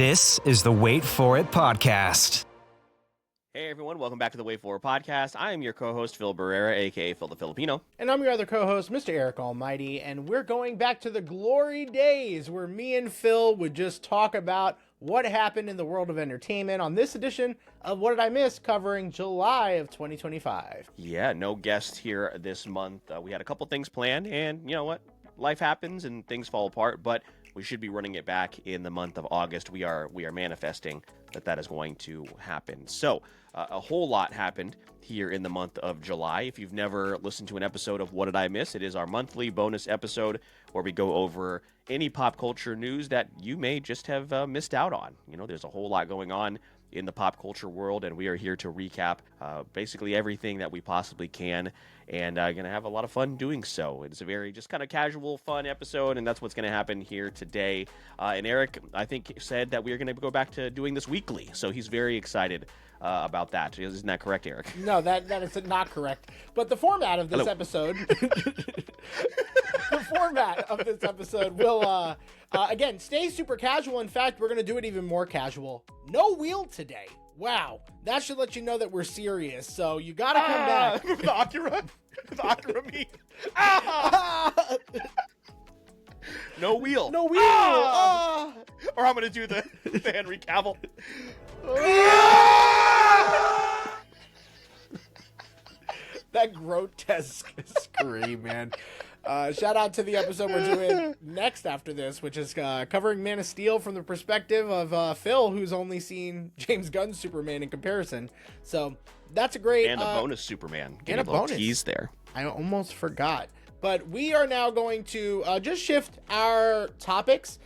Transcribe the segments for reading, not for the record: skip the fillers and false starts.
This is the Wait For It podcast. Hey everyone, welcome back to the Wait For It podcast. I am your co-host Phil Barrera, aka Phil the Filipino. And I'm your other co-host, Mr. Eric Almighty, and we're going back to the glory days where me and Phil would just talk about what happened in the world of entertainment on this edition of What Did I Miss, covering July of 2025. Yeah, no guest here this month. We had a couple things planned, and you know what? Life happens and things fall apart, but we should be running it back in the month of August. We are manifesting that is going to happen. So a whole lot happened here in the month of July. If you've never listened to an episode of What Did I Miss, it is our monthly bonus episode where we go over any pop culture news that you may just have missed out on. You know, there's a whole lot going on in the pop culture world, and we are here to recap basically everything that we possibly can, and going to have a lot of fun doing so. It's a very just kind of casual, fun episode, and that's what's going to happen here today. And Eric, I think, said that we are going to go back to doing this weekly, so he's very excited about that. Isn't that correct, Eric? No, that is not correct. But the format of this episode... The format of this episode will, again, stay super casual. In fact, we're going to do it even more casual. No wheel today. Wow. That should let you know that we're serious. So you got to come back. The Akira? The Akira me? No wheel. No wheel. Or I'm going to do the Henry Cavill. That grotesque scream, man. Shout out to the episode we're doing next after this, which is covering Man of Steel from the perspective of Phil, who's only seen James Gunn's Superman in comparison. So that's a great... And a bonus Superman. And a bonus. Tease there. I almost forgot. But we are now going to just shift our topics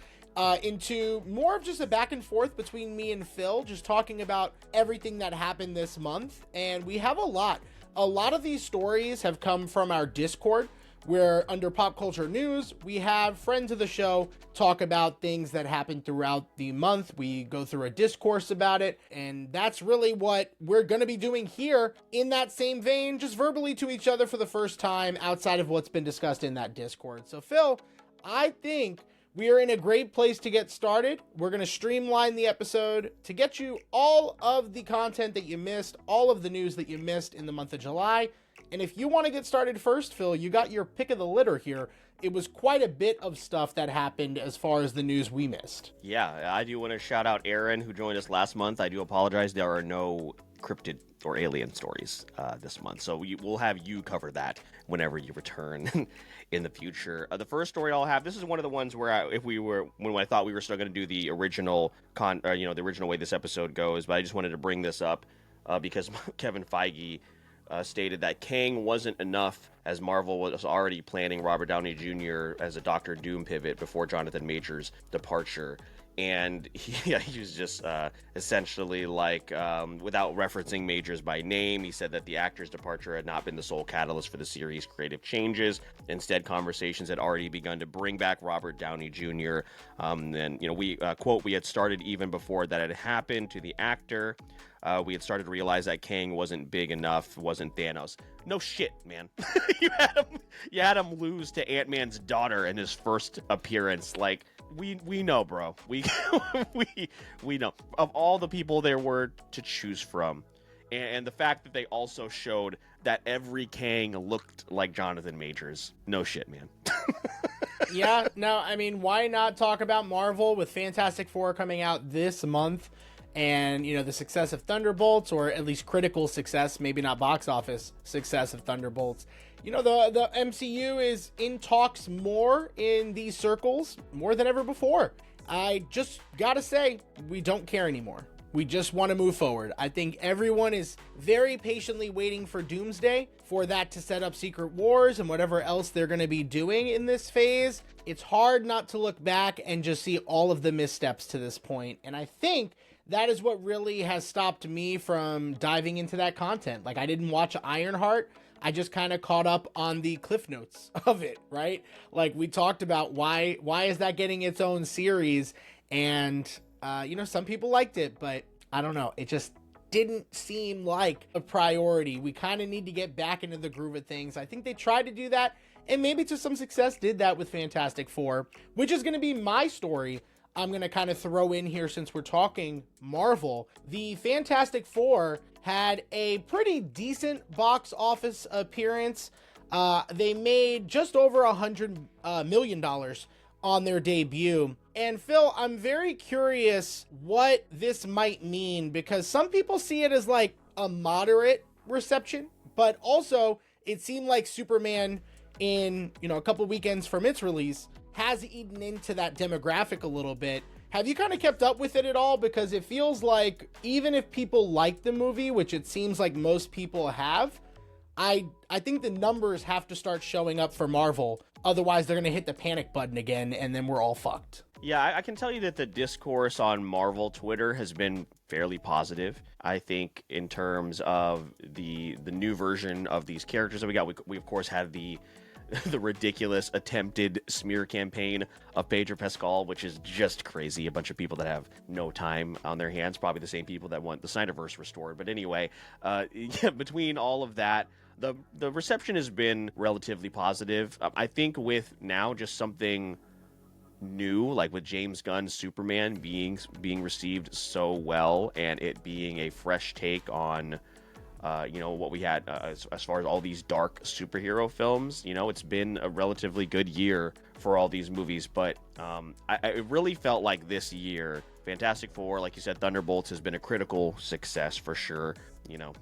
into more of just a back and forth between me and Phil, just talking about everything that happened this month. And we have a lot. A lot of these stories have come from our Discord, where under Pop Culture News, we have friends of the show talk about things that happened throughout the month. We go through a discourse about it, and that's really what we're going to be doing here in that same vein, just verbally to each other for the first time outside of what's been discussed in that Discord. So Phil, I think we are in a great place to get started. We're going to streamline the episode to get you all of the content that you missed, all of the news that you missed in the month of July. And if you want to get started first, Phil, you got your pick of the litter here. It was quite a bit of stuff that happened as far as the news we missed. Yeah, I do want to shout out Aaron, who joined us last month. I do apologize. There are no cryptid or alien stories this month. So we'll have you cover that whenever you return in the future. The first story I'll have, this is one of the ones where when I thought we were still going to do the original the original way this episode goes, but I just wanted to bring this up because Kevin Feige stated that Kang wasn't enough, as Marvel was already planning Robert Downey Jr. as a Doctor Doom pivot before Jonathan Majors' departure. And he was just essentially like, without referencing Majors by name, he said that the actor's departure had not been the sole catalyst for the series' creative changes. Instead, conversations had already begun to bring back Robert Downey Jr. And, we, quote, we had started even before that had happened to the actor. We had started to realize that Kang wasn't big enough, wasn't Thanos. No shit, man. You had him lose to Ant-Man's daughter in his first appearance. Like, we know, bro. We know. Of all the people there were to choose from, and the fact that they also showed that every Kang looked like Jonathan Majors. No shit, man. Yeah, no, I mean, why not talk about Marvel with Fantastic Four coming out this month? And, the success of Thunderbolts, or at least critical success, maybe not box office success of Thunderbolts. The MCU is in talks more in these circles, more than ever before. I just gotta say, we don't care anymore. We just want to move forward. I think everyone is very patiently waiting for Doomsday, for that to set up Secret Wars and whatever else they're going to be doing in this phase. It's hard not to look back and just see all of the missteps to this point. And I think that is what really has stopped me from diving into that content. Like, I didn't watch Ironheart. I just kind of caught up on the cliff notes of it, right? Like, we talked about why is that getting its own series? And, some people liked it, but I don't know. It just didn't seem like a priority. We kind of need to get back into the groove of things. I think they tried to do that, and maybe to some success did that with Fantastic Four, which is going to be my story I'm going to kind of throw in here since we're talking Marvel. The Fantastic Four had a pretty decent box office appearance. They made just over $100 million on their debut. And Phil, I'm very curious what this might mean, because some people see it as like a moderate reception, but also it seemed like Superman in, a couple weekends from its release has eaten into that demographic a little bit. Have you kind of kept up with it at all? Because it feels like even if people like the movie, which it seems like most people have, I think the numbers have to start showing up for Marvel. Otherwise, they're going to hit the panic button again, and then we're all fucked. Yeah, I can tell you that the discourse on Marvel Twitter has been fairly positive. I think in terms of the new version of these characters that we got, we of course had the ridiculous attempted smear campaign of Pedro Pascal, which is just crazy. A bunch of people that have no time on their hands, probably the same people that want the Snyderverse restored. But anyway, between all of that, the reception has been relatively positive. I think with now just something new, like with James Gunn's Superman being received so well, and it being a fresh take on what we had as far as all these dark superhero films. It's been a relatively good year for all these movies, but it really felt like this year, Fantastic Four, like you said, Thunderbolts has been a critical success for sure.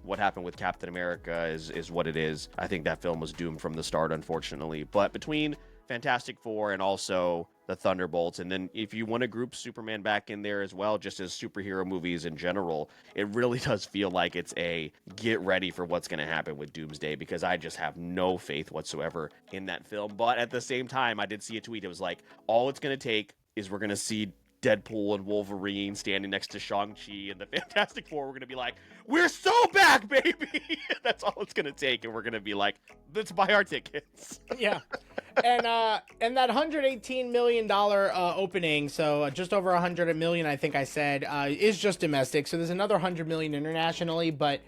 What happened with Captain America is what it is. I think that film was doomed from the start, unfortunately. But between Fantastic Four and also the Thunderbolts, and then if you want to group Superman back in there as well, just as superhero movies in general, it really does feel like it's a get ready for what's going to happen with Doomsday, because I just have no faith whatsoever in that film. But at the same time, I did see a tweet. It was like, all it's going to take is we're going to see Deadpool and Wolverine standing next to Shang-Chi and the Fantastic Four. We're going to be like, we're so back, baby! That's all it's going to take. And we're going to be like, let's buy our tickets. Yeah. And that $118 million opening, so just over $100 million, I think I said, is just domestic. So there's another $100 million internationally, but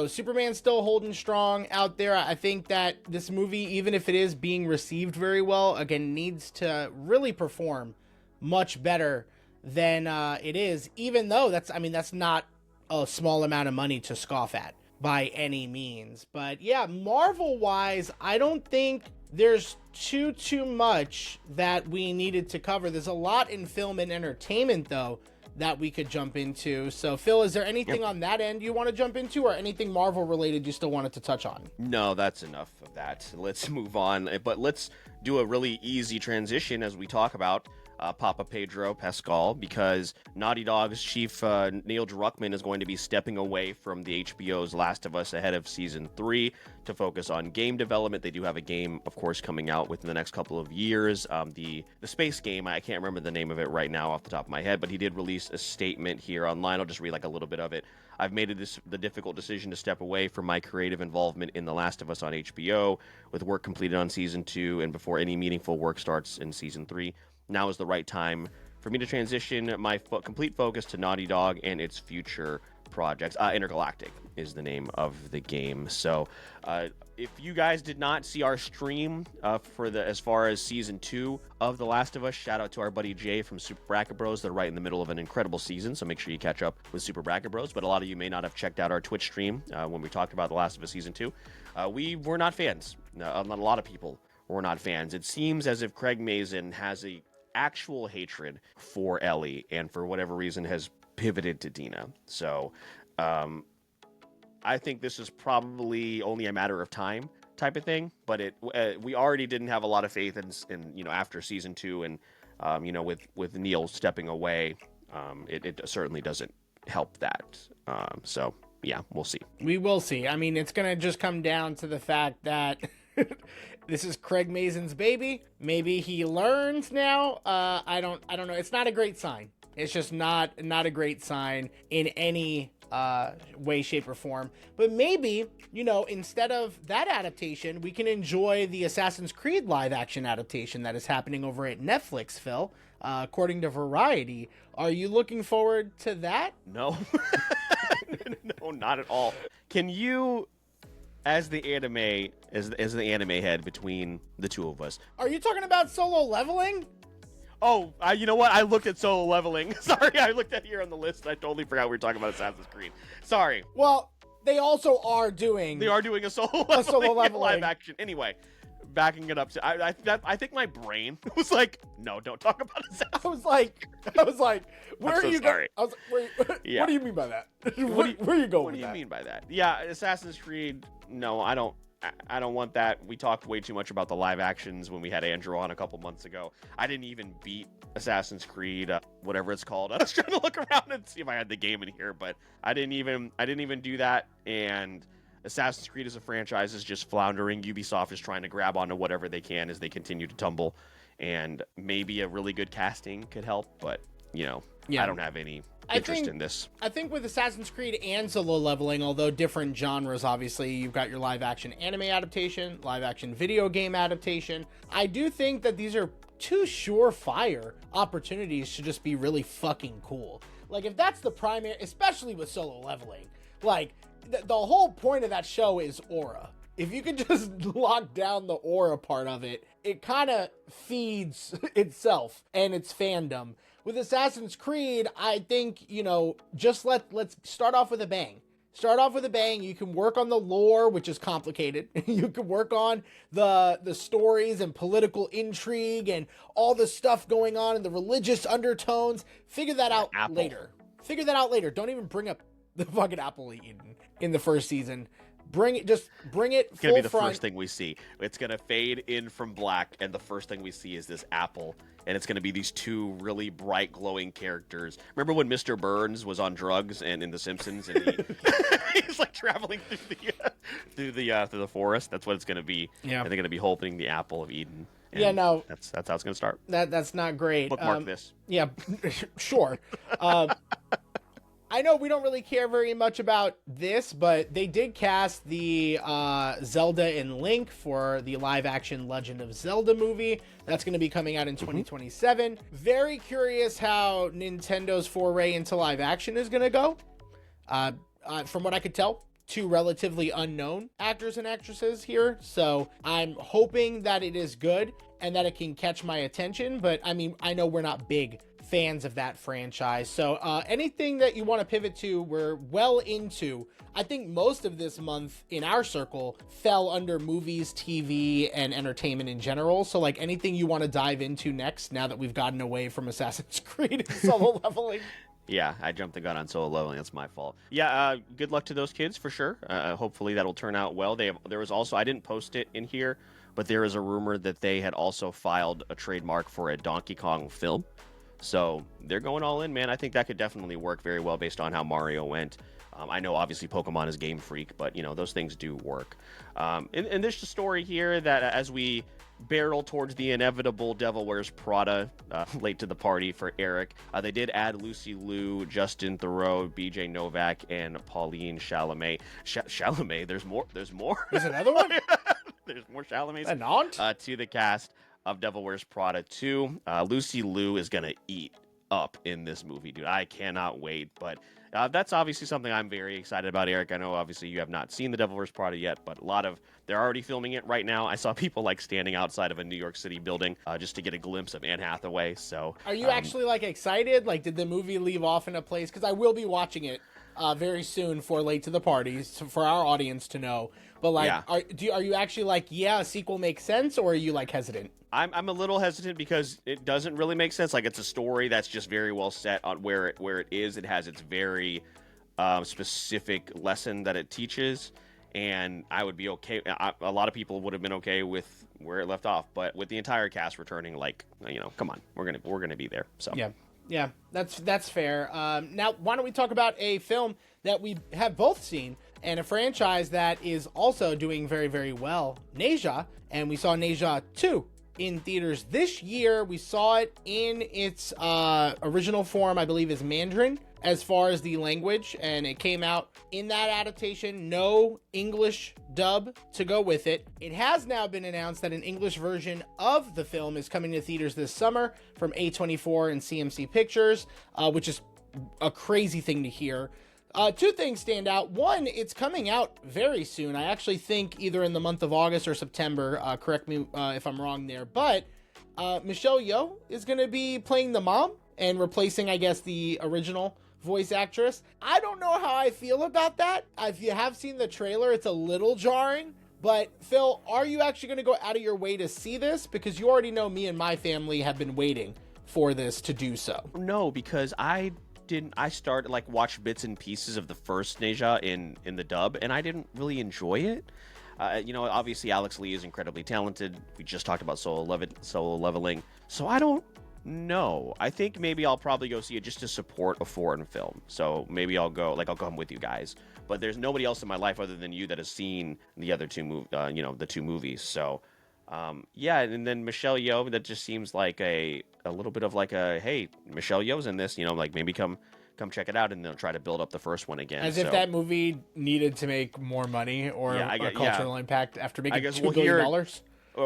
Superman's still holding strong out there. I think that this movie, even if it is being received very well, again, needs to really perform much better than it is, even though that's not a small amount of money to scoff at by any means. But yeah, Marvel wise, I don't think there's too much that we needed to cover. There's a lot in film and entertainment though that we could jump into. So Phil, is there anything on that end you want to jump into, or anything Marvel related you still wanted to touch on? No, that's enough of that. Let's move on, but let's do a really easy transition as we talk about Papa Pedro Pascal, because Naughty Dog's chief Neil Druckmann is going to be stepping away from the HBO's Last of Us ahead of season 3 to focus on game development. They do have a game, of course, coming out within the next couple of years. The space game, I can't remember the name of it right now off the top of my head, but he did release a statement here online. I'll just read like a little bit of it. I've made the difficult decision to step away from my creative involvement in The Last of Us on HBO, with work completed on season 2 and before any meaningful work starts in season 3. Now is the right time for me to transition my complete focus to Naughty Dog and its future projects. Intergalactic is the name of the game. So if you guys did not see our stream as far as season 2 of The Last of Us, shout out to our buddy Jay from Super Bracket Bros. They're right in the middle of an incredible season, so make sure you catch up with Super Bracket Bros. But a lot of you may not have checked out our Twitch stream when we talked about The Last of Us season 2. We were not fans. A lot of people were not fans. It seems as if Craig Mazin has a actual hatred for Ellie, and for whatever reason has pivoted to Dina. So I think this is probably only a matter of time type of thing, but we already didn't have a lot of faith in after season 2, and with Neil stepping away, it certainly doesn't help that. So yeah, we'll see. We will see. I mean, it's gonna just come down to the fact that this is Craig Mazin's baby. Maybe he learns now. I don't know. It's not a great sign. It's just not a great sign in any way, shape, or form. But maybe, instead of that adaptation, we can enjoy the Assassin's Creed live action adaptation that is happening over at Netflix, Phil. According to Variety. Are you looking forward to that? No. No, not at all. Can you, as the anime head between the two of us, are you talking about Solo Leveling? You know what? I looked at Solo Leveling. Sorry, I looked at here on the list. I totally forgot we were talking about Assassin's Creed. Sorry. Well, they also are doing... They are doing a Solo Leveling live action. Anyway, backing it up to... I think my brain was like, no, don't talk about Assassin's I was like, where are you going? I was like, Yeah. What do you mean by that? Where are you going What with do you that? mean by that? Yeah, Assassin's Creed, no, I don't want that. We talked way too much about the live actions when we had Andrew on a couple months ago. I didn't even beat Assassin's Creed, whatever it's called. I was trying to look around and see if I had the game in here, but I didn't even do that. And Assassin's Creed as a franchise is just floundering. Ubisoft is trying to grab onto whatever they can as they continue to tumble. And maybe a really good casting could help, but I don't have any interest in this. I think with Assassin's Creed and Solo Leveling, although different genres, obviously, you've got your live action anime adaptation, live action video game adaptation. I do think that these are two surefire opportunities to just be really fucking cool. Like, if that's the primary, especially with Solo Leveling, like, the whole point of that show is aura. If you could just lock down the aura part of it, it kind of feeds itself and its fandom. With Assassin's Creed, I think, just let's start off with a bang. Start off with a bang. You can work on the lore, which is complicated. You can work on the stories and political intrigue and all the stuff going on and the religious undertones. Figure that out later. Don't even bring up the fucking apple eaten in the first season. Bring it It's gonna be the front. first thing we see. It's gonna fade in from black, and the first thing we see is this apple, and it's gonna be these two really bright, glowing characters. Remember when Mr. Burns was on drugs and in The Simpsons, and he's like traveling through the forest? That's what it's gonna be. Yeah, and they're gonna be holding the apple of Eden. Yeah, no, that's how it's gonna start. That's not great. Bookmark this. Yeah, sure. I know we don't really care very much about this, but they did cast the Zelda and Link for the live-action Legend of Zelda movie. That's going to be coming out in 2027. Very curious how Nintendo's foray into live-action is going to go. From what I could tell, two relatively unknown actors and actresses here, so I'm hoping that it is good and that it can catch my attention, but I mean, I know we're not big fans of that franchise, so anything that you want to pivot to, we're well into. I think most of this month in our circle fell under movies, TV, and entertainment in general, so like anything you want to dive into next now that we've gotten away from Assassin's Creed and Solo Leveling. Yeah, I jumped the gun on Solo Leveling. That's my fault. Yeah, good luck to those kids for sure. Hopefully that'll turn out well. There was also, I didn't post it in here, but there is a rumor that they had also filed a trademark for a Donkey Kong film. So they're going all in, man. I think that could definitely work very well based on how Mario went. I know obviously Pokemon is Game Freak, but those things do work. And there's a story here that as we barrel towards the inevitable Devil Wears Prada, late to the party for Eric, they did add Lucy Liu, Justin Theroux, BJ Novak, and Pauline Chalamet. Chalamet, there's more. There's another one? There's more Chalamets An aunt? to the cast of Devil Wears Prada 2. Lucy Liu is gonna eat up in this movie, dude. I cannot wait, but that's obviously something I'm very excited about, Eric. I know obviously you have not seen The Devil Wears Prada yet, but they're already filming it right now. I saw people like standing outside of a New York City building just to get a glimpse of Anne Hathaway. So are you actually like excited? Like, did the movie leave off in a place? Because I will be watching it very soon for Late to the Party, for our audience to know. But like, yeah. Are you actually like, yeah, a sequel makes sense, or are you like hesitant? I'm a little hesitant because it doesn't really make sense. Like, it's a story that's just very well set on where it is. It has its very specific lesson that it teaches, and I would be okay. A lot of people would have been okay with where it left off, but with the entire cast returning, like, come on, we're gonna be there. So yeah, that's fair. Now, why don't we talk about a film that we have both seen and a franchise that is also doing very, very well, Neja, and we saw Neja 2 in theaters this year. We saw it in its original form, I believe is Mandarin as far as the language, and it came out in that adaptation, no English dub to go with it. It has now been announced that an English version of the film is coming to theaters this summer from A24 and CMC Pictures, which is a crazy thing to hear. Two things stand out. One, it's coming out very soon. I actually think either in the month of August or September. Correct me if I'm wrong there. But Michelle Yeoh is going to be playing the mom and replacing, I guess, the original voice actress. I don't know how I feel about that. If you have seen the trailer, it's a little jarring. But Phil, are you actually going to go out of your way to see this? Because you already know me and my family have been waiting for this to do so. No, because I started like watch bits and pieces of the first Neja in the dub, and I didn't really enjoy it. Obviously Alex Lee is incredibly talented. We just talked about solo leveling. So I don't know. I think maybe I'll probably go see it just to support a foreign film. So maybe I'll come with you guys. But there's nobody else in my life other than you that has seen the other the two movies. So, and then Michelle Yeoh, that just seems like a little bit of like hey, Michelle Yeoh's in this, like maybe come check it out, and they'll try to build up the first one again. As if that movie needed to make more money or a cultural impact after making $2 billion.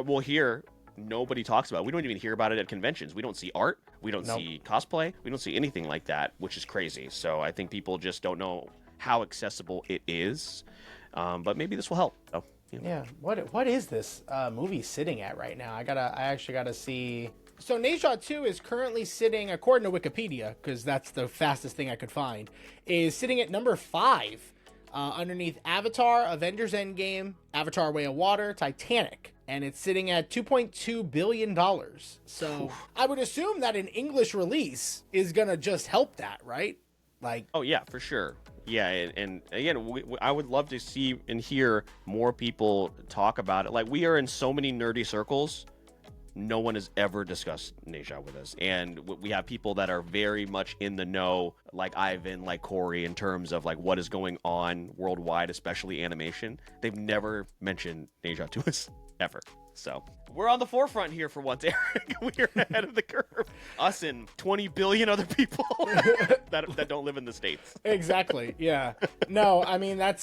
We'll hear. Nobody talks about it. We don't even hear about it at conventions. We don't see art. We don't see cosplay. We don't see anything like that, which is crazy. So I think people just don't know how accessible it is. But maybe this will help. Oh, yeah. What is this movie sitting at right now? I actually gotta see. So Neja 2 is currently sitting, according to Wikipedia, because that's the fastest thing I could find, is sitting at number 5, underneath Avatar, Avengers Endgame, Avatar: Way of Water, Titanic. And it's sitting at $2.2 billion. So I would assume that an English release is going to just help that, right? Oh, yeah, for sure. Yeah, and again, I would love to see and hear more people talk about it. Like, we are in so many nerdy circles. No one has ever discussed Neja with us. And we have people that are very much in the know, like Ivan, like Corey, in terms of like what is going on worldwide, especially animation. They've never mentioned Neja to us. Ever. So we're on the forefront here for once, Eric. We're ahead of the curve. Us and 20 billion other people that don't live in the States. Exactly. Yeah. No, I mean that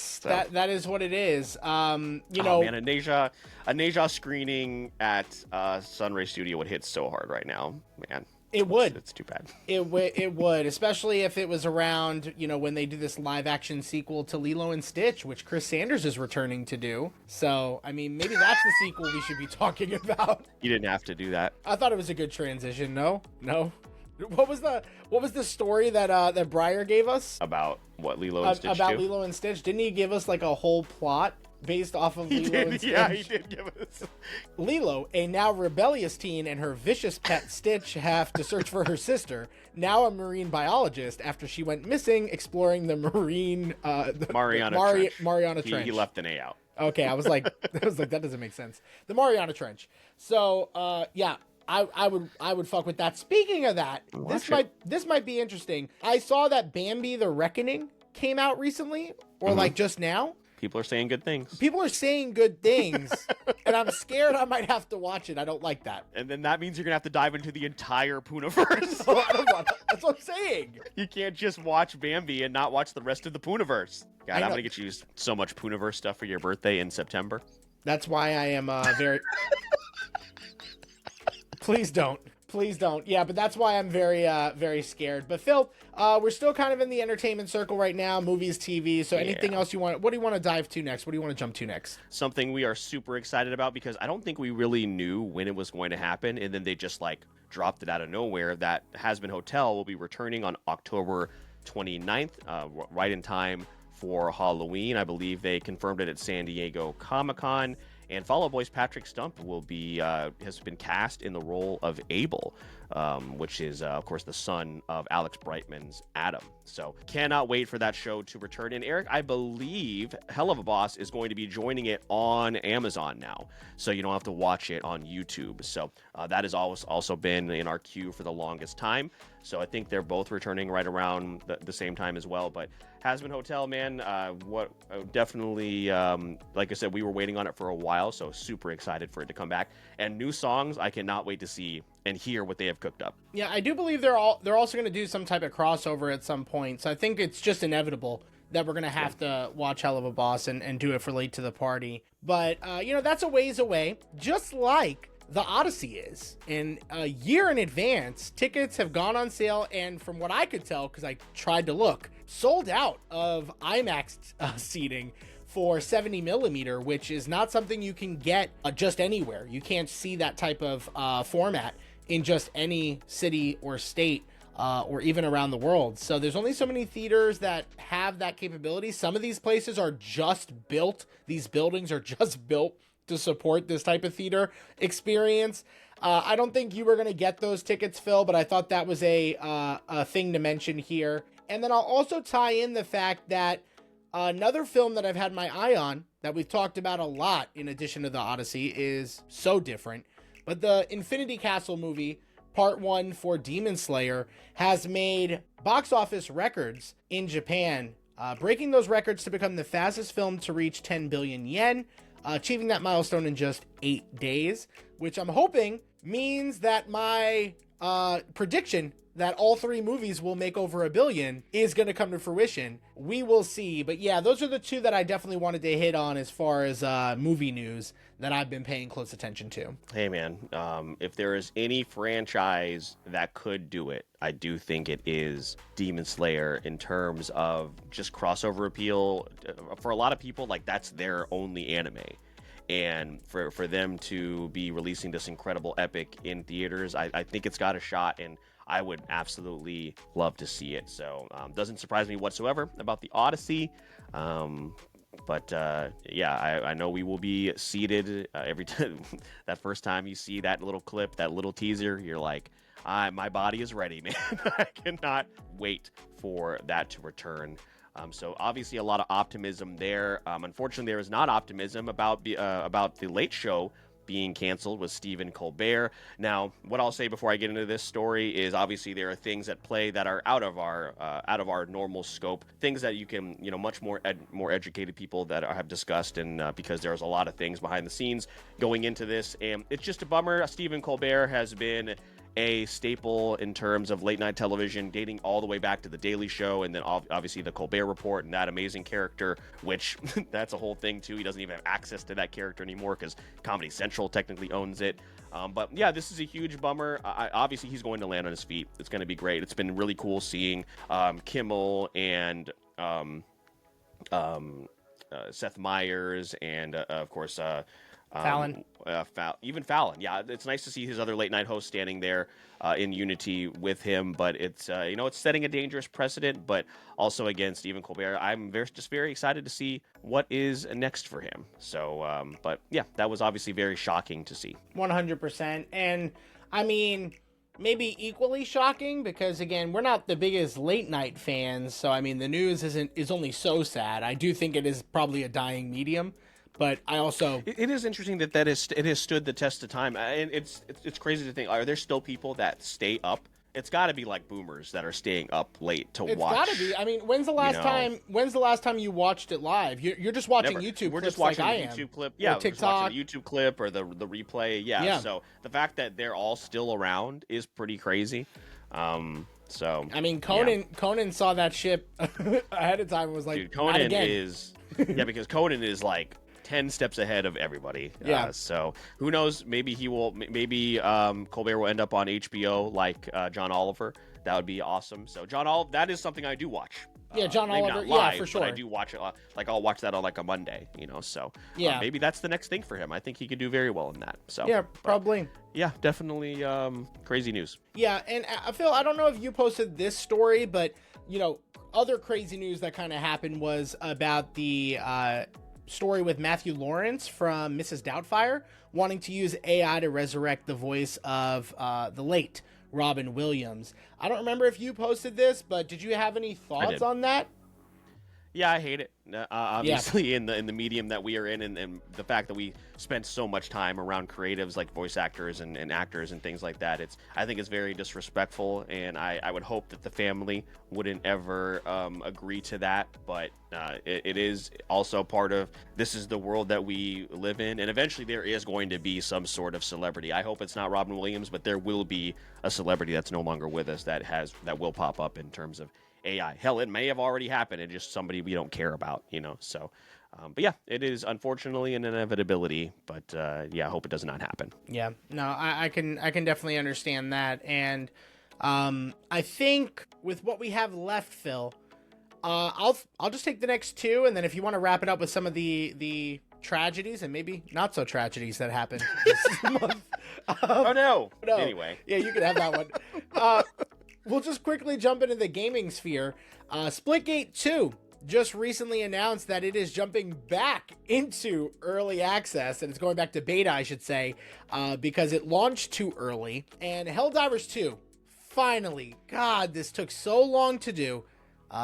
is what it is. Man, a Neja screening at Sunray Studio would hit so hard right now, man. It would. It's too bad. It would, especially if it was around, when they do this live action sequel to Lilo and Stitch, which Chris Sanders is returning to do. So, I mean, maybe that's the sequel we should be talking about. You didn't have to do that. I thought it was a good transition. No. What was the story that Breyer gave us about what Lilo and Stitch about do? Lilo and Stitch? Didn't he give us like a whole plot based off of Lilo and Stitch? Yeah, he did give us. Lilo, a now rebellious teen, and her vicious pet Stitch have to search for her sister, now a marine biologist, after she went missing exploring the Mariana Trench. He left an A out. Okay, I was like, that doesn't make sense. The Mariana Trench. So, I would fuck with that. Speaking of that, this might be interesting. I saw that Bambi: The Reckoning came out recently, or like just now. People are saying good things. And I'm scared I might have to watch it. I don't like that. And then that means you're gonna have to dive into the entire Poonaverse. That's what I'm saying. You can't just watch Bambi and not watch the rest of the Poonaverse. God, I'm gonna get you so much Poonaverse stuff for your birthday in September. That's why I am very. Please don't. Yeah, but that's why I'm very, very scared. But Phil, we're still kind of in the entertainment circle right now, movies, TV. So anything else you want? What do you want to dive to next? What do you want to jump to next? Something we are super excited about, because I don't think we really knew when it was going to happen, and then they just like dropped it out of nowhere. That Hasbin Hotel will be returning on October 29th, right in time for Halloween. I believe they confirmed it at San Diego Comic-Con. And Fall Out Boy's Patrick Stump will be has been cast in the role of Abel, which is, of course, the son of Alex Brightman's Adam. So cannot wait for that show to return. And Eric, I believe Hell of a Boss is going to be joining it on Amazon now, so you don't have to watch it on YouTube. So that has always also been in our queue for the longest time. So I think they're both returning right around the same time as well. But Hasbin Hotel, man, definitely, like I said, we were waiting on it for a while, so super excited for it to come back. And new songs, I cannot wait to see and hear what they have cooked up. Yeah, I do believe they're also going to do some type of crossover at some point. So I think it's just inevitable that we're going to have to watch Hell of a Boss and do it for Late to the Party. But, that's a ways away, just like the Odyssey is. And a year in advance, tickets have gone on sale, and from what I could tell, because I tried to look, sold out of IMAX seating for 70 millimeter, which is not something you can get just anywhere. You can't see that type of format in just any city or state or even around the world. So there's only so many theaters that have that capability. Some of these places are just built. These buildings are just built to support this type of theater experience. I don't think you were going to get those tickets, Phil, but I thought that was a thing to mention here. And then I'll also tie in the fact that another film that I've had my eye on that we've talked about a lot in addition to the Odyssey is so different. But the Infinity Castle movie, Part 1 for Demon Slayer, has made box office records in Japan, breaking those records to become the fastest film to reach 10 billion yen, achieving that milestone in just 8 days, which I'm hoping means that my prediction that all 3 movies will make over $1 billion is going to come to fruition. We will see. But yeah, those are the 2 that I definitely wanted to hit on as far as movie news that I've been paying close attention to. Hey man, if there is any franchise that could do it, I do think it is Demon Slayer in terms of just crossover appeal. For a lot of people, like that's their only anime. And for them to be releasing this incredible epic in theaters, I think it's got a shot, and I would absolutely love to see it. So doesn't surprise me whatsoever about the Odyssey. But yeah, I know we will be seated every time. That first time you see that little clip, that little teaser, you're like, my body is ready, man. I cannot wait for that to return. So obviously a lot of optimism there. Unfortunately, there is not optimism about the Late Show being canceled with Stephen Colbert. Now, what I'll say before I get into this story is obviously there are things at play that are out of our normal scope, things that you can, much more educated people that have discussed, and because there's a lot of things behind the scenes going into this, and it's just a bummer. Stephen Colbert has been a staple in terms of late night television, dating all the way back to The Daily Show, and then obviously The Colbert Report and that amazing character, which that's a whole thing too. He doesn't even have access to that character anymore because Comedy Central technically owns it. But yeah, this is a huge bummer. Obviously, he's going to land on his feet. It's going to be great. It's been really cool seeing Kimmel and Seth Meyers and of course Fallon. Even Fallon. Yeah, it's nice to see his other late night host standing there in unity with him, but it's it's setting a dangerous precedent, but also again, Stephen Colbert, I'm just very excited to see what is next for him. So, but yeah, that was obviously very shocking to see. 100%. And I mean, maybe equally shocking because again, we're not the biggest late night fans. So, I mean, the news is only so sad. I do think it is probably a dying medium. But I also... It is interesting that it has stood the test of time. And it's crazy to think, are there still people that stay up? It's got to be like boomers that are staying up late to watch. It's got to be. I mean, when's the last time you watched it live? You're just watching Never. YouTube We're clips just watching like the I am. YouTube clip. Yeah, or TikTok. We're just watching the YouTube clip or the replay. Yeah. So the fact that they're all still around is pretty crazy. So I mean, Conan saw that ship ahead of time and was like, dude, Conan not again. is... Yeah, because Conan is like 10 steps ahead of everybody. Yeah. So who knows? Maybe he will. Maybe Colbert will end up on HBO like John Oliver. That would be awesome. So John Oliver, that is something I do watch. Yeah, John maybe Oliver. Not live, yeah, for sure. But I do watch it. Like I'll watch that on like a Monday. So yeah, maybe that's the next thing for him. I think he could do very well in that. So yeah, probably. Yeah, definitely crazy news. Yeah, and Phil, I don't know if you posted this story, but other crazy news that kind of happened was about the story with Matthew Lawrence from Mrs. Doubtfire wanting to use AI to resurrect the voice of the late Robin Williams. I don't remember if you posted this, but did you have any thoughts on that? Yeah, I hate it. Obviously, in the medium that we are in, and the fact that we spent so much time around creatives like voice actors and actors and things like that, I think it's very disrespectful, and I would hope that the family wouldn't ever agree to that. But it is also part of, this is the world that we live in, and eventually there is going to be some sort of celebrity. I hope it's not Robin Williams, but there will be a celebrity that's no longer with us that will pop up in terms of AI. Hell, it may have already happened. It's just somebody we don't care about, So, but yeah, it is unfortunately an inevitability. But yeah, I hope it does not happen. Yeah, no, I can definitely understand that, and I think with what we have left, Phil, I'll just take the next two, and then if you want to wrap it up with some of the tragedies and maybe not so tragedies that happened this month. Oh no. No. Anyway. Yeah, you can have that one. We'll just quickly jump into the gaming sphere. Splitgate 2 just recently announced that it is jumping back into early access, and it's going back to beta, I should say, because it launched too early. And Helldivers 2, finally, God, this took so long to do,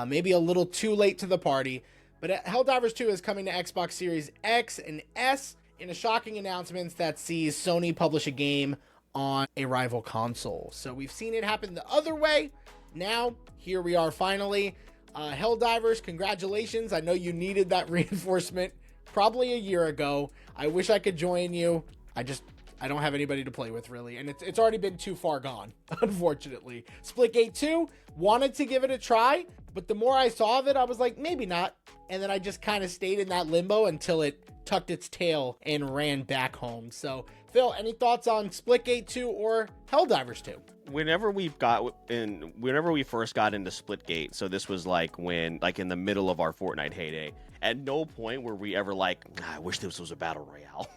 maybe a little too late to the party, but Helldivers 2 is coming to Xbox Series X and S in a shocking announcement that sees Sony publish a game on a rival console. So we've seen it happen the other way. Now, here we are finally. Helldivers, congratulations. I know you needed that reinforcement probably a year ago. I wish I could join you. I don't have anybody to play with, really. And it's already been too far gone, unfortunately. Splitgate 2, wanted to give it a try, but the more I saw of it, I was like, maybe not. And then I just kind of stayed in that limbo until it tucked its tail and ran back home. So, Phil, any thoughts on Splitgate 2 or Helldivers 2? Whenever we first got into Splitgate, so this was like in the middle of our Fortnite heyday, at no point were we ever like, I wish this was a battle royale.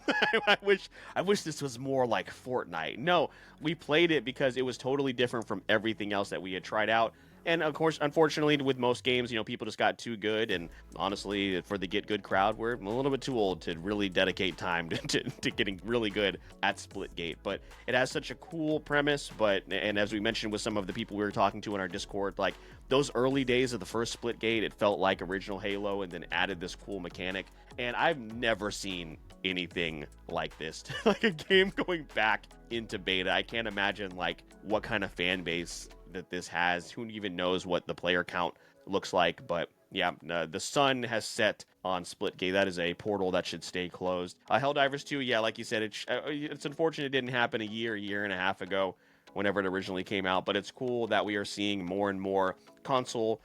I wish this was more like Fortnite. No, we played it because it was totally different from everything else that we had tried out. And of course, unfortunately, with most games, people just got too good. And honestly, for the get good crowd, we're a little bit too old to really dedicate time to getting really good at Splitgate. But it has such a cool premise. And as we mentioned with some of the people we were talking to in our Discord, like those early days of the first Splitgate, it felt like original Halo, and then added this cool mechanic. And I've never seen anything like this, like a game going back into beta. I can't imagine like what kind of fan base that this has. Who even knows what the player count looks like? But yeah, the sun has set on Splitgate. That is a portal that should stay closed. Helldivers 2, yeah, like you said, it's unfortunate it didn't happen a year and a half ago whenever it originally came out, but it's cool that we are seeing more and more console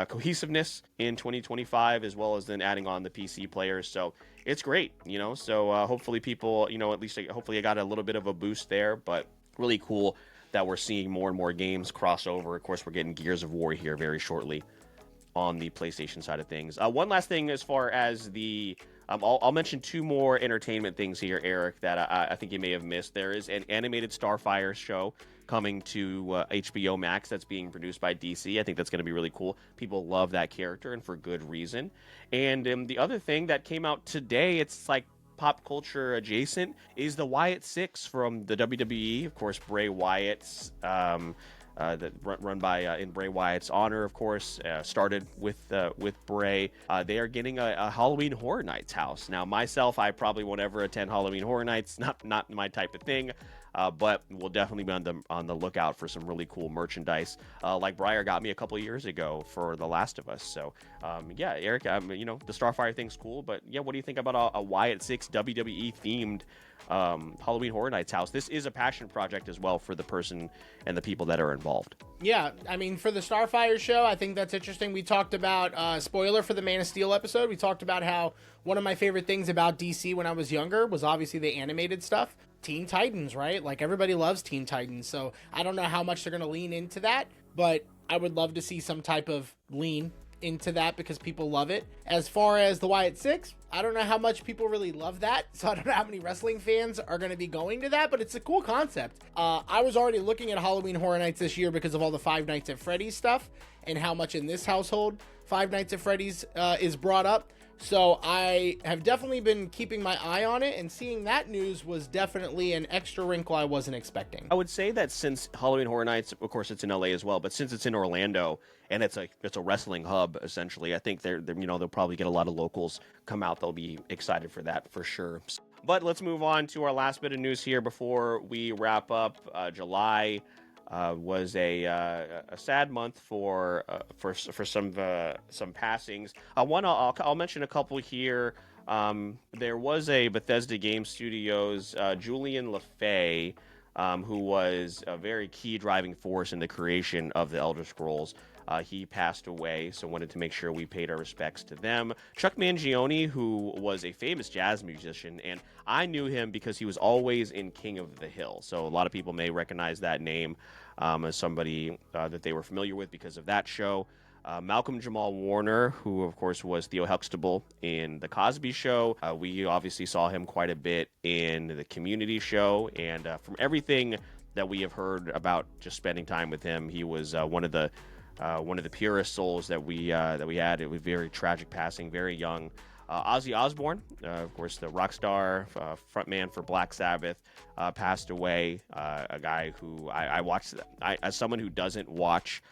cohesiveness in 2025, as well as then adding on the PC players. So it's great, so hopefully people, at least hopefully I got a little bit of a boost there, but really cool that we're seeing more and more games cross over. Of course, we're getting Gears of War here very shortly on the PlayStation side of things. One last thing as far as the... I'll mention two more entertainment things here, Eric, that I think you may have missed. There is an animated Starfire show coming to HBO Max that's being produced by DC. I think that's going to be really cool. People love that character, and for good reason. And the other thing that came out today, it's like pop culture adjacent, is the Wyatt Six from the WWE. Of course, Bray Wyatt's that run by in Bray Wyatt's honor, of course, started with Bray. They are getting a Halloween Horror Nights house. Now, myself, I probably won't ever attend Halloween Horror Nights. Not my type of thing. But we'll definitely be on the lookout for some really cool merchandise, like Breyer got me a couple of years ago for The Last of Us. So, yeah, Eric, the Starfire thing's cool, but yeah, what do you think about a Wyatt Six WWE themed Halloween Horror Nights house? This is a passion project as well for the person and the people that are involved. Yeah, I mean, for the Starfire show, I think that's interesting. We talked about, spoiler for the Man of Steel episode, we talked about how one of my favorite things about DC when I was younger was obviously the animated stuff. Teen Titans, right? Like, everybody loves Teen Titans, so I don't know how much they're going to lean into that, but I would love to see some type of lean into that because people love it. As far as the Wyatt Six, I don't know how much people really love that, so I don't know how many wrestling fans are going to be going to that, but it's a cool concept. I was already looking at Halloween Horror Nights this year because of all the Five Nights at Freddy's stuff and how much in this household Five Nights at Freddy's is brought up. So I have definitely been keeping my eye on it, and seeing that news was definitely an extra wrinkle I wasn't expecting. I would say that since Halloween Horror Nights, of course, it's in LA as well, but since it's in Orlando and it's a wrestling hub essentially, I think they'll probably get a lot of locals come out. They'll be excited for that for sure. But let's move on to our last bit of news here before we wrap up. July was a sad month for some passings. I'll mention a couple here. There was a Bethesda Game Studios Julian LaFay, who was a very key driving force in the creation of the Elder Scrolls. He passed away, so wanted to make sure we paid our respects to them. Chuck Mangione, who was a famous jazz musician, and I knew him because he was always in King of the Hill. So a lot of people may recognize that name as somebody that they were familiar with because of that show. Malcolm Jamal Warner, who of course was Theo Huxtable in The Cosby Show. We obviously saw him quite a bit in The Community Show, and from everything that we have heard about just spending time with him, he was one of the purest souls that we had. It was very tragic passing, very young. Ozzy Osbourne, of course, the rock star, frontman for Black Sabbath, passed away. A guy who I watched. As someone who doesn't watch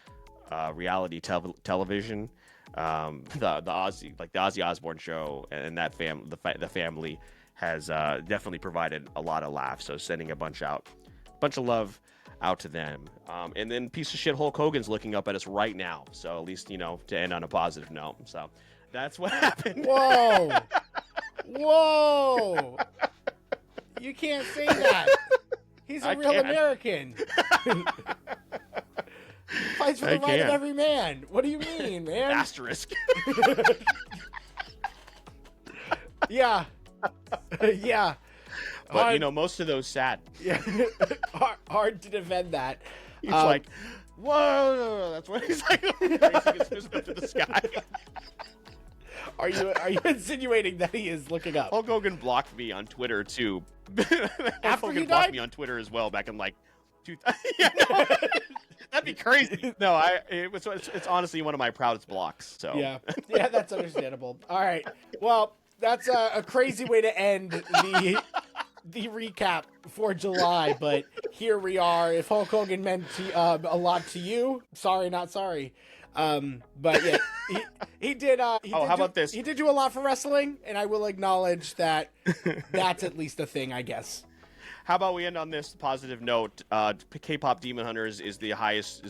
reality television, the Ozzy Osbourne show and that the family has definitely provided a lot of laughs. So sending a bunch of love out to them. And then piece of shit Hulk Hogan's looking up at us right now. So at least, to end on a positive note. So that's what happened. Whoa. Whoa. You can't say that. He's a real American. Fights for the right of every man. What do you mean, man? Asterisk. Yeah. Yeah. But, most of those sad. Yeah. Hard to defend that. He's like, whoa. That's what he's like. Raising his fist up to the sky. Are you insinuating that he is looking up? Hulk Hogan blocked me on Twitter, too. After he blocked died? me on Twitter as well back in, 2000. Yeah, no. That'd be crazy. No, it's honestly one of my proudest blocks. So yeah, that's understandable. All right, well, that's a crazy way to end the recap for July, but here we are. If Hulk Hogan meant a lot to you, sorry, not sorry. But yeah, he did. How about this? He did do a lot for wrestling, and I will acknowledge that. That's at least a thing, I guess. How about we end on this positive note? K-pop Demon Hunters is the highest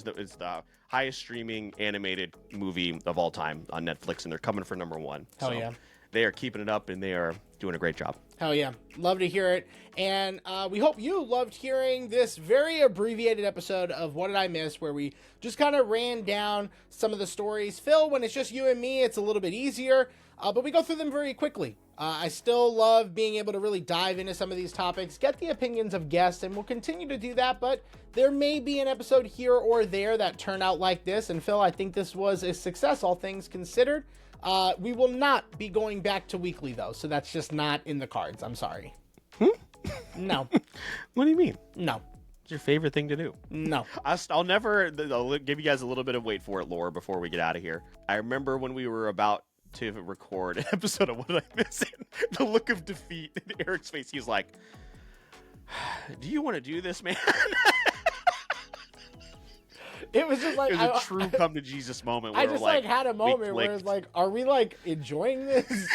streaming animated movie of all time on Netflix, and they're coming for number 1. Hell yeah! They are keeping it up, and they are doing a great job. Hell yeah. Love to hear it. And we hope you loved hearing this very abbreviated episode of What Did I Miss, where we just kind of ran down some of the stories. Phil, when it's just you and me, it's a little bit easier, but we go through them very quickly. I still love being able to really dive into some of these topics, get the opinions of guests, and we'll continue to do that, but there may be an episode here or there that turn out like this. And Phil, I think this was a success, all things considered. We will not be going back to weekly, though, so that's just not in the cards. I'm sorry. No. What do you mean? No. It's your favorite thing to do. No. I'll give you guys a little bit of wait for it lore before we get out of here. I remember when we were about to record an episode of What Did I Miss? The look of defeat in Eric's face. He's like, do you want to do this, man? It was just like it was a true come to Jesus moment. Where I just had a moment where it's like, are we enjoying this?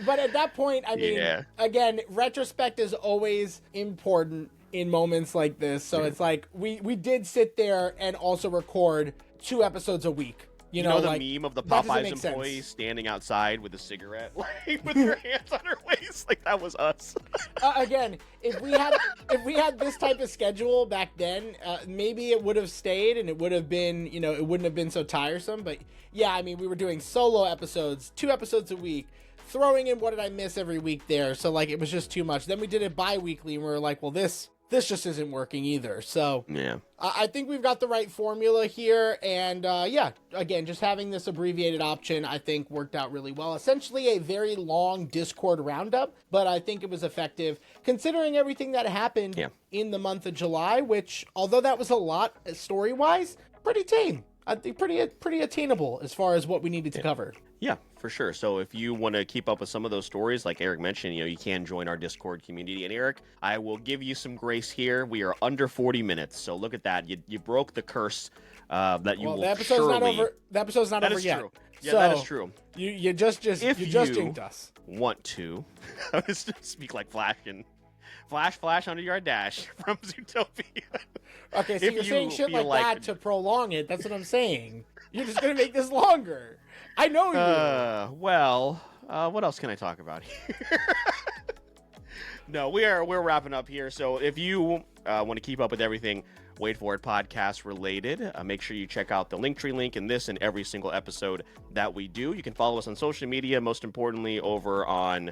But at that point, I mean, again, retrospect is always important in moments like this. So it's like we did sit there and also record 2 episodes a week. You know the meme of the Popeyes employee standing outside with a cigarette, with her hands on her waist, that was us. Again, if we had this type of schedule back then, maybe it would have stayed and it would have been, it wouldn't have been so tiresome. But yeah, I mean, we were doing solo episodes, 2 episodes a week, throwing in What Did I Miss every week there. So it was just too much. Then we did it bi-weekly and we were like, well, this just isn't working either. So yeah, I think we've got the right formula here. And again, just having this abbreviated option, I think worked out really well. Essentially a very long Discord roundup, but I think it was effective considering everything that happened in the month of July, which, although that was a lot story-wise, pretty tame. I think pretty attainable as far as what we needed to cover. Yeah, for sure. So if you want to keep up with some of those stories, like Eric mentioned, you can join our Discord community. And Eric, I will give you some grace here. We are under 40 minutes, so look at that. You broke the curse that you will the episode's surely... not over. The episode's not over yet. True. Yeah, so that is true. You just jinxed us. Want to? I was to speak like Flash and Flash 100-yard dash from Zootopia. Okay, so you're saying shit like that to prolong it. That's what I'm saying. You're just gonna make this longer. I know you. What else can I talk about here? No, we're wrapping up here. So if you want to keep up with everything Wait For It podcast related, make sure you check out the Linktree link in this and every single episode that we do. You can follow us on social media, most importantly over on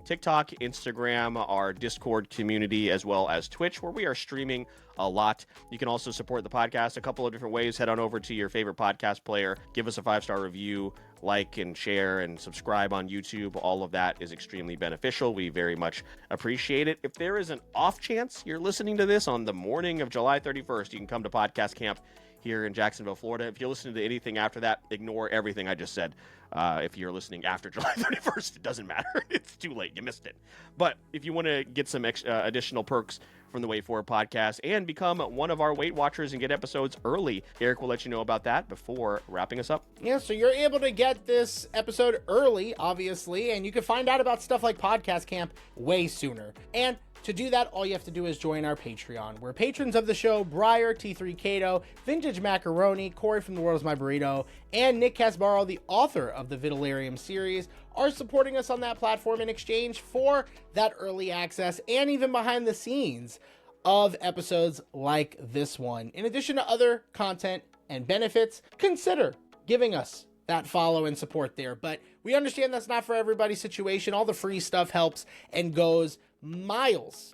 TikTok, Instagram, our Discord community, as well as Twitch, where we are streaming a lot. You can also support the podcast a couple of different ways. Head on over to your favorite podcast player, give us a 5-star review, like and share and subscribe on YouTube. All of that is extremely beneficial. We very much appreciate it. If there is an off chance you're listening to this on the morning of July 31st, you can come to Podcast Camp here in Jacksonville, Florida. If you're listening to anything after that, ignore everything I just said. If you're listening after July 31st, it doesn't matter. It's too late. You missed it. But if you want to get some additional perks from the Wait For It podcast and become one of our Weight Watchers and get episodes early, Eric will let you know about that before wrapping us up. Yeah, so you're able to get this episode early, obviously, and you can find out about stuff like Podcast Camp way sooner. And to do that, all you have to do is join our Patreon, where patrons of the show, Briar, T3 Kato, Vintage Macaroni, Corey from The World's My Burrito, and Nick Casbaro, the author of the Vitellarium series, are supporting us on that platform in exchange for that early access and even behind the scenes of episodes like this one. In addition to other content and benefits, consider giving us that follow and support there. But we understand that's not for everybody's situation. All the free stuff helps and goes miles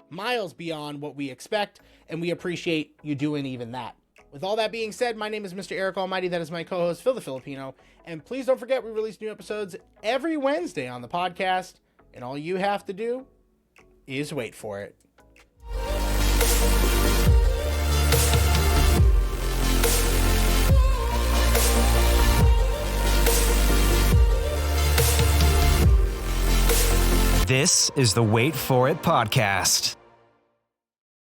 beyond what we expect, and we appreciate you doing even that. With all that being said, my name is Mr. Eric Almighty. That is my co-host, Phil the Filipino. And please don't forget, we release new episodes every Wednesday on the podcast, and all you have to do is wait for it. This is the Wait For It podcast.